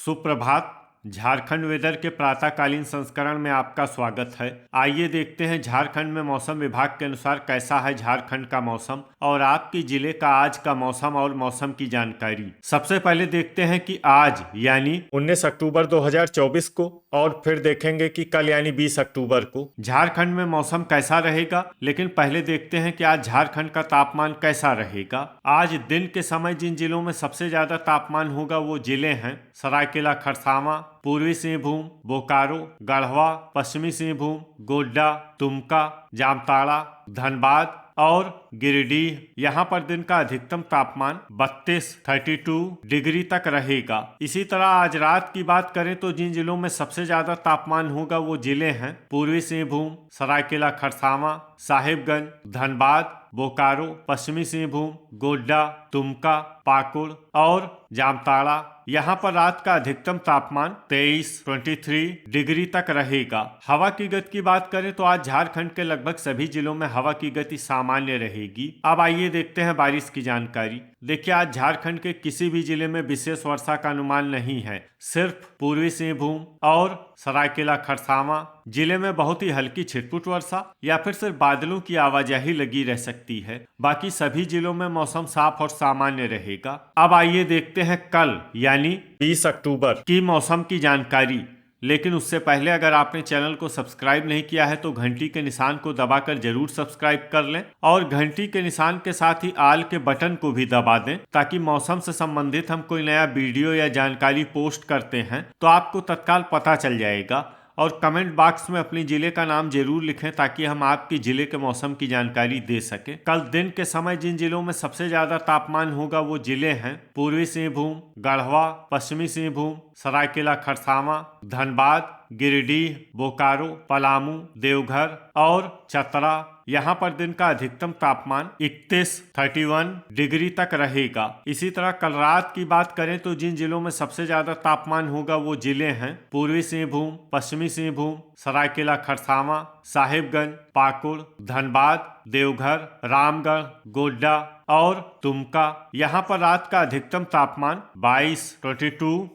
सुप्रभात। झारखंड वेदर के प्रातःकालीन संस्करण में आपका स्वागत है। आइए देखते हैं झारखंड में मौसम विभाग के अनुसार कैसा है झारखंड का मौसम और आपके जिले का आज का मौसम और मौसम की जानकारी। सबसे पहले देखते हैं कि आज यानी 19 अक्टूबर 2024 को और फिर देखेंगे कि कल यानी 20 अक्टूबर को झारखंड में मौसम कैसा रहेगा। लेकिन पहले देखते हैं कि आज झारखंड का तापमान कैसा रहेगा। आज दिन के समय जिन जिलों में सबसे ज्यादा तापमान होगा वो जिले हैं सरायकेला, खरसावां, पूर्वी सिंहभूम, बोकारो, गढ़वा, पश्चिमी सिंहभूम, गोड्डा, दुमका, जामताड़ा, धनबाद और गिरिडीह। यहाँ पर दिन का अधिकतम तापमान 32 डिग्री तक रहेगा। इसी तरह आज रात की बात करें तो जिन जिलों में सबसे ज्यादा तापमान होगा वो जिले हैं पूर्वी सिंहभूम, सरायकेला, खरसावां, साहिबगंज, धनबाद, बोकारो, पश्चिमी सिंहभूम, गोड्डा, दुमका, पाकुड़ और जामताड़ा। यहाँ पर रात का अधिकतम तापमान 23 डिग्री तक रहेगा। हवा की गति की बात करें तो आज झारखंड के लगभग सभी जिलों में हवा की गति सामान्य रहेगी। अब आइए देखते हैं बारिश की जानकारी। देखिए, आज झारखंड के किसी भी जिले में विशेष वर्षा का अनुमान नहीं है। सिर्फ पूर्वी सिंहभूम और सरायकेला, खरसावां जिले में बहुत ही हल्की छिटपुट वर्षा या फिर सिर्फ बादलों की आवाजाही लगी रह सकती है। बाकी सभी जिलों में मौसम साफ और सामान्य रहेगा। अब आइए देखते हैं कल यानी 20 अक्टूबर की मौसम की जानकारी। लेकिन उससे पहले अगर आपने चैनल को सब्सक्राइब नहीं किया है तो घंटी के निशान को दबाकर जरूर सब्सक्राइब कर लें और घंटी के निशान के साथ ही आल के बटन को भी दबा दें ताकि मौसम से संबंधित हम कोई नया वीडियो या जानकारी पोस्ट करते हैं तो आपको तत्काल पता चल जाएगा। और कमेंट बॉक्स में अपने जिले का नाम जरूर लिखें ताकि हम आपके जिले के मौसम की जानकारी दे सकें। कल दिन के समय जिन जिलों में सबसे ज्यादा तापमान होगा वो जिले हैं पूर्वी सिंहभूम, गढ़वा, पश्चिमी सिंहभूम, सरायकेला, खरसावां, धनबाद, गिरिडीह, बोकारो, पलामू, देवघर और चतरा। यहाँ पर दिन का अधिकतम तापमान 31 डिग्री तक रहेगा। इसी तरह कल रात की बात करें तो जिन जिलों में सबसे ज्यादा तापमान होगा वो जिले हैं पूर्वी सिंहभूम, पश्चिमी सिंहभूम, सरायकेला, खरसावां, साहिबगंज, पाकुड़, धनबाद, देवघर, रामगढ़, गोड्डा और दुमका। यहाँ पर रात का अधिकतम तापमान 22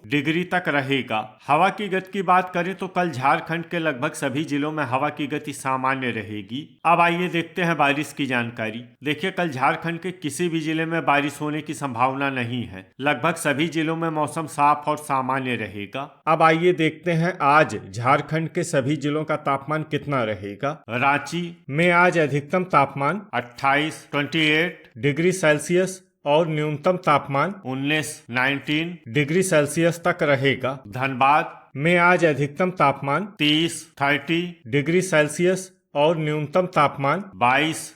डिग्री तक रहेगा। हवा की गति की बात करें तो कल झारखंड के लगभग सभी जिलों में हवा की गति सामान्य रहेगी। अब आइए देखते हैं बारिश की जानकारी। देखिए, कल झारखंड के किसी भी जिले में बारिश होने की संभावना नहीं है। लगभग सभी जिलों में मौसम साफ और सामान्य रहेगा। अब आइए देखते हैं आज झारखंड के सभी जिलों का तापमान कितना रहेगा। रांची में आज अधिकतम तापमान 28 डिग्री सेल्सियस और न्यूनतम तापमान 19 डिग्री सेल्सियस तक रहेगा। धनबाद में आज अधिकतम तापमान 30 डिग्री सेल्सियस और न्यूनतम तापमान 22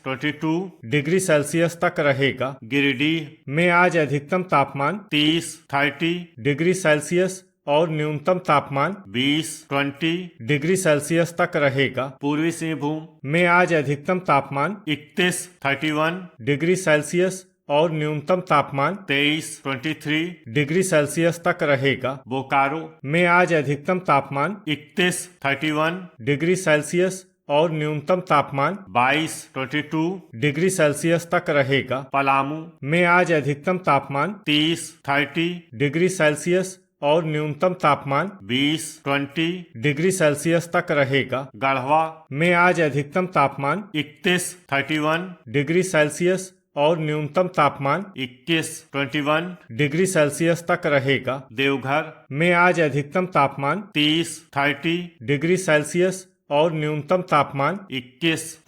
डिग्री सेल्सियस तक रहेगा। गिरिडीह में आज अधिकतम तापमान 30 डिग्री सेल्सियस और न्यूनतम तापमान 20 डिग्री सेल्सियस तक रहेगा। पूर्वी सिंहभूम में आज अधिकतम तापमान 31 डिग्री सेल्सियस और न्यूनतम तापमान 23 डिग्री सेल्सियस तक रहेगा। बोकारो में आज अधिकतम तापमान 31 डिग्री सेल्सियस और न्यूनतम तापमान 22 डिग्री सेल्सियस तक रहेगा। पलामू में आज अधिकतम तापमान 30 डिग्री सेल्सियस और न्यूनतम तापमान 20 डिग्री सेल्सियस तक रहेगा। गढ़वा में आज अधिकतम तापमान 31 डिग्री सेल्सियस और न्यूनतम तापमान 21 डिग्री सेल्सियस तक रहेगा। देवघर में आज अधिकतम तापमान 30 डिग्री सेल्सियस और न्यूनतम तापमान 21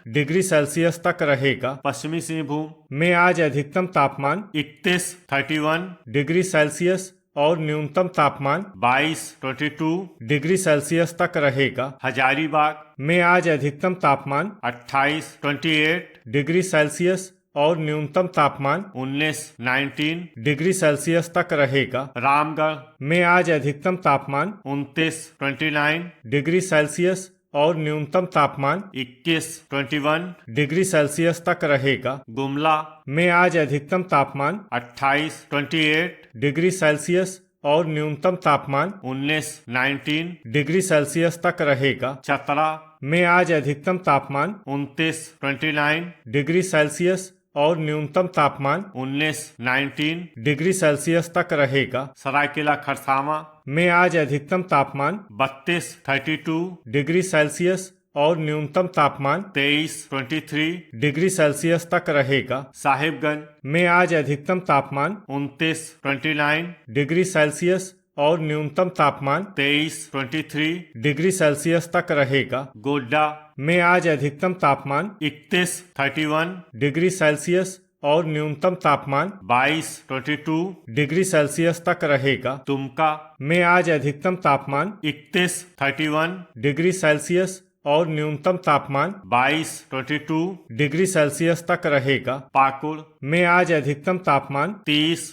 डिग्री सेल्सियस तक रहेगा। पश्चिमी सिंहभूम में आज अधिकतम तापमान 31 डिग्री सेल्सियस और न्यूनतम तापमान 22 डिग्री सेल्सियस तक रहेगा। हजारीबाग में आज अधिकतम तापमान 28 डिग्री सेल्सियस और न्यूनतम तापमान 19 डिग्री सेल्सियस तक रहेगा। रामगढ़ में आज अधिकतम तापमान 29 डिग्री सेल्सियस और न्यूनतम तापमान 21 डिग्री सेल्सियस तक रहेगा। गुमला में आज अधिकतम तापमान 28 डिग्री सेल्सियस और न्यूनतम तापमान 19 डिग्री सेल्सियस तक रहेगा। चतरा में आज अधिकतम तापमान 29 डिग्री सेल्सियस और न्यूनतम तापमान 19 डिग्री सेल्सियस तक रहेगा। सरायकेला खरसावां में आज अधिकतम तापमान 32 डिग्री सेल्सियस और न्यूनतम तापमान 23 डिग्री सेल्सियस तक रहेगा। साहिबगंज में आज अधिकतम तापमान 29 डिग्री सेल्सियस और न्यूनतम तापमान 23 डिग्री सेल्सियस तक रहेगा। गोड्डा में आज अधिकतम तापमान 31 डिग्री सेल्सियस और न्यूनतम तापमान 22 डिग्री सेल्सियस तक रहेगा। दुमका में आज अधिकतम तापमान 31 डिग्री सेल्सियस और न्यूनतम तापमान 22 डिग्री सेल्सियस तक रहेगा। पाकुड़ में आज अधिकतम तापमान 30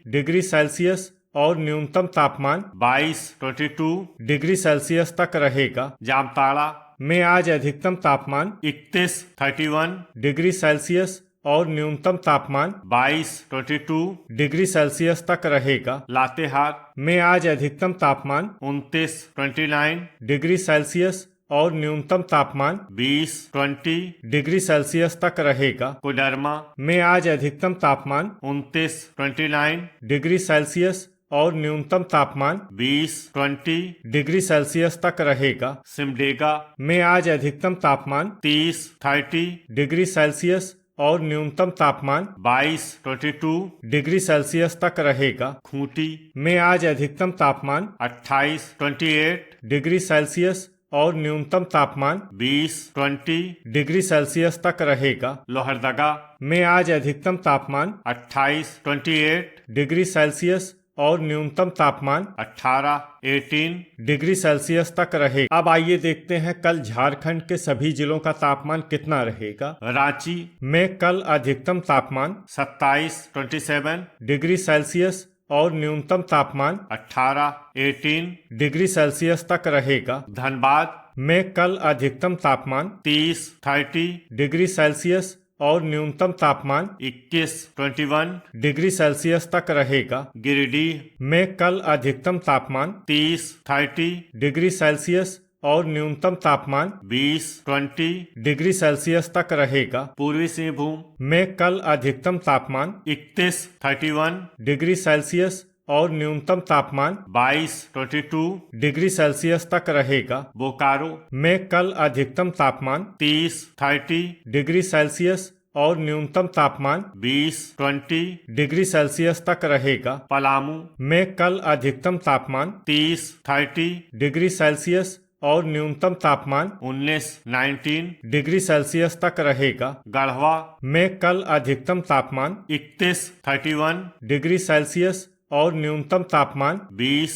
डिग्री सेल्सियस और न्यूनतम तापमान 22 डिग्री सेल्सियस तक रहेगा। जामताड़ा में आज अधिकतम तापमान 31 डिग्री सेल्सियस और न्यूनतम तापमान 22 डिग्री सेल्सियस तक रहेगा। लातेहार में आज अधिकतम तापमान 29 डिग्री सेल्सियस और न्यूनतम तापमान 20 डिग्री सेल्सियस तक रहेगा। कोडरमा में आज अधिकतम तापमान 29 डिग्री सेल्सियस और न्यूनतम तापमान 20 डिग्री सेल्सियस तक रहेगा। सिमडेगा में आज अधिकतम तापमान 30 डिग्री सेल्सियस और न्यूनतम तापमान 22 डिग्री सेल्सियस तक रहेगा। खूंटी में आज अधिकतम तापमान 28 डिग्री सेल्सियस और न्यूनतम तापमान 20 डिग्री सेल्सियस तक रहेगा। लोहरदगा में आज अधिकतम तापमान 28 डिग्री सेल्सियस और न्यूनतम तापमान 18 डिग्री सेल्सियस तक रहेगा। अब आइए देखते हैं कल झारखंड के सभी जिलों का तापमान कितना रहेगा। रांची में कल अधिकतम तापमान 27 डिग्री सेल्सियस और न्यूनतम तापमान 18 डिग्री सेल्सियस तक रहेगा। धनबाद में कल अधिकतम तापमान 30 डिग्री सेल्सियस और न्यूनतम तापमान 21 डिग्री सेल्सियस तक रहेगा। गिरिडीह में कल अधिकतम तापमान 30 डिग्री सेल्सियस और न्यूनतम तापमान 20 डिग्री सेल्सियस तक रहेगा। पूर्वी सिंहभूम में कल अधिकतम तापमान 31 डिग्री सेल्सियस और न्यूनतम तापमान 22 डिग्री सेल्सियस तक रहेगा। बोकारो में कल अधिकतम तापमान 30 डिग्री सेल्सियस और न्यूनतम तापमान 20 डिग्री सेल्सियस तक रहेगा। पलामू में कल अधिकतम तापमान 30 डिग्री सेल्सियस और न्यूनतम तापमान 19 डिग्री सेल्सियस तक रहेगा। गढ़वा में कल अधिकतम तापमान 31 डिग्री सेल्सियस और न्यूनतम तापमान 20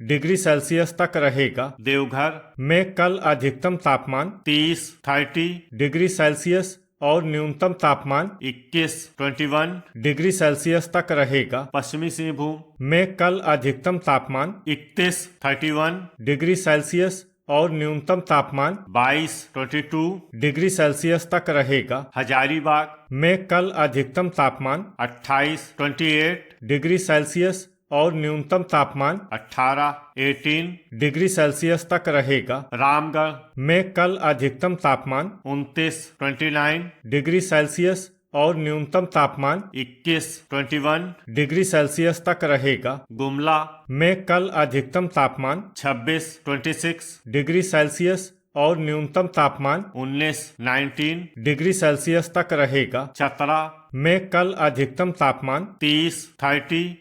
डिग्री सेल्सियस तक रहेगा। देवघर में कल अधिकतम तापमान 30 डिग्री सेल्सियस और न्यूनतम तापमान 21 डिग्री सेल्सियस तक रहेगा। पश्चिमी सिंहभूम में कल अधिकतम तापमान 31 डिग्री सेल्सियस और न्यूनतम तापमान 22 डिग्री सेल्सियस तक रहेगा। हजारीबाग में कल अधिकतम तापमान 28 डिग्री सेल्सियस और न्यूनतम तापमान 18 डिग्री सेल्सियस तक रहेगा। रामगढ़ में कल अधिकतम तापमान 29 डिग्री सेल्सियस और न्यूनतम तापमान 21 डिग्री सेल्सियस तक रहेगा। गुमला में कल अधिकतम तापमान 26 डिग्री सेल्सियस और न्यूनतम तापमान 19 डिग्री सेल्सियस तक रहेगा। चतरा में कल अधिकतम तापमान 30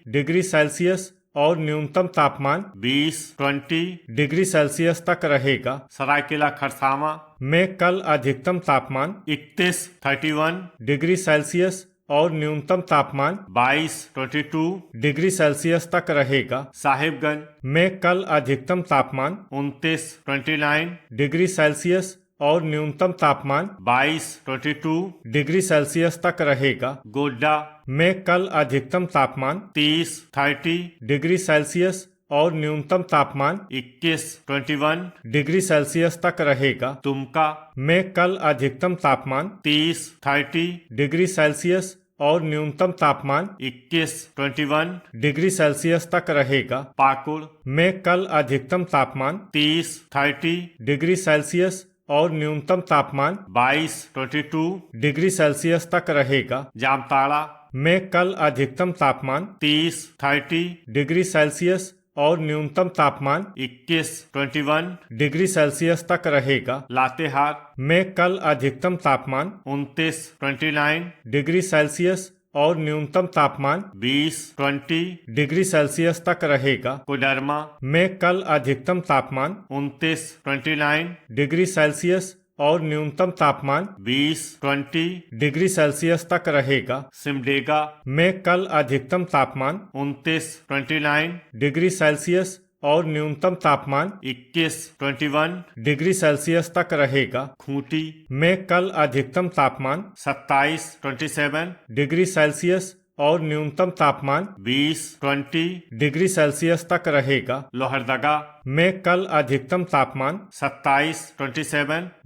डिग्री सेल्सियस और न्यूनतम तापमान 20 डिग्री सेल्सियस तक रहेगा। सरायकेला खरसावां में कल अधिकतम तापमान 31 डिग्री सेल्सियस और न्यूनतम तापमान 22 डिग्री सेल्सियस तक रहेगा। साहिबगंज में कल अधिकतम तापमान 29 डिग्री सेल्सियस और न्यूनतम तापमान 22 डिग्री सेल्सियस तक रहेगा। गोड्डा में कल अधिकतम तापमान 30 डिग्री सेल्सियस और न्यूनतम तापमान 21 डिग्री सेल्सियस तक रहेगा। दुमका में कल अधिकतम तापमान 30 डिग्री सेल्सियस और न्यूनतम तापमान 21 डिग्री सेल्सियस तक रहेगा। पाकुड़ में कल अधिकतम तापमान 30 डिग्री सेल्सियस और न्यूनतम तापमान 22 डिग्री सेल्सियस तक रहेगा। जामताड़ा में कल अधिकतम तापमान 30 डिग्री सेल्सियस और न्यूनतम तापमान 21 डिग्री सेल्सियस तक रहेगा। लातेहार में कल अधिकतम तापमान 29 डिग्री सेल्सियस और न्यूनतम तापमान 20 डिग्री सेल्सियस तक रहेगा। कोडरमा में कल अधिकतम तापमान 29 डिग्री सेल्सियस और न्यूनतम तापमान 20 डिग्री सेल्सियस तक रहेगा। सिमडेगा में कल अधिकतम तापमान 29 डिग्री सेल्सियस और न्यूनतम तापमान 21 डिग्री सेल्सियस तक रहेगा। खूंटी में कल अधिकतम तापमान 27 डिग्री सेल्सियस और न्यूनतम तापमान 20 डिग्री सेल्सियस तक रहेगा। लोहरदगा में कल अधिकतम तापमान 27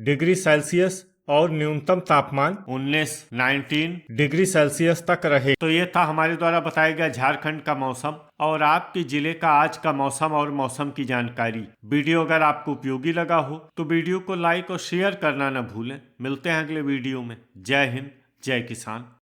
डिग्री सेल्सियस और न्यूनतम तापमान 19 डिग्री सेल्सियस तक रहे। तो ये था हमारे द्वारा बताया गया झारखंड का मौसम और आपके जिले का आज का मौसम और मौसम की जानकारी। वीडियो अगर आपको उपयोगी लगा हो तो वीडियो को लाइक और शेयर करना न भूलें। मिलते हैं अगले वीडियो में। जय हिंद, जय किसान।